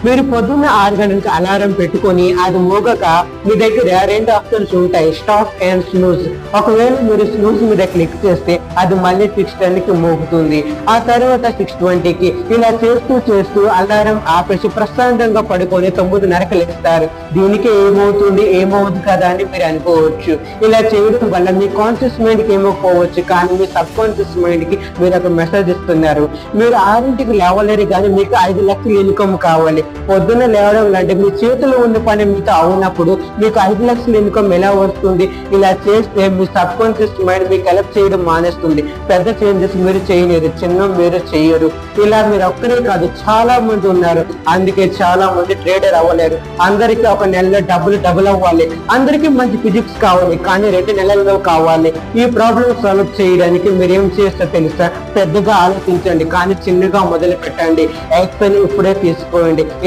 మీరు పొద్దున్న 6 గంటలకు అలారం పెట్టుకొని అది మోగక మీ దగ్గర 2 ఆప్షన్స్ ఉంటాయి, స్టాప్ అండ్ స్నూజ్. ఒకవేళ మీరు స్నూజ్ మీద క్లిక్ చేస్తే అది మళ్ళీ 6:10 కి మోగుతుంది, ఆ తర్వాత 6:20కి. ఇలా చేస్తూ చేస్తూ అలారం ఆపేసి ప్రశాంతంగా పడుకొని 9:30కి లేస్తారు. దీనికి ఏమవుతుంది కదా అని మీరు అనుకోవచ్చు. ఇలా చేయడం వల్ల మీ కాన్షియస్ మైండ్ కి ఏమోపోవచ్చు, కానీ మీ సబ్ కాన్షియస్ మైండ్ కి మీరు ఒక మెసేజ్ ఇస్తున్నారు. మీరు 6ంటికి లేవలేరు కానీ మీకు 5 లక్షల ఇన్కమ్ కావాలి. పొద్దున్న లేవడం అంటే మీ చేతిలో ఉన్న పని మీతో అవునప్పుడు మీకు 5 లక్షల ఇన్కమ్ ఎలా వస్తుంది? ఇలా చేస్తే మీ సబ్ కాన్షియస్ మైండ్ మీకు హెల్ప్ చేయడం మానేస్తుంది. పెద్ద చేంజెస్ మీరు చేయలేరు, చిన్న మీరు చేయరు. ఇలా మీరు ఒక్కరే కాదు, చాలా మంది ఉన్నారు. అందుకే చాలా మంది ట్రేడర్ అవ్వలేరు. అందరికీ ఒక నెలలో డబుల్ అవ్వాలి, అందరికీ మంచి ఫిజిక్స్ కావాలి, కానీ 2 నెలల్లో కావాలి. ఈ ప్రాబ్లమ్ సాల్వ్ చేయడానికి మీరు ఏం చేస్తారో తెలుసా? పెద్దగా ఆలోచించండి, కానీ చిన్నగా మొదలు పెట్టండి. యాక్షన్ ఇప్పుడే తీసుకోండి.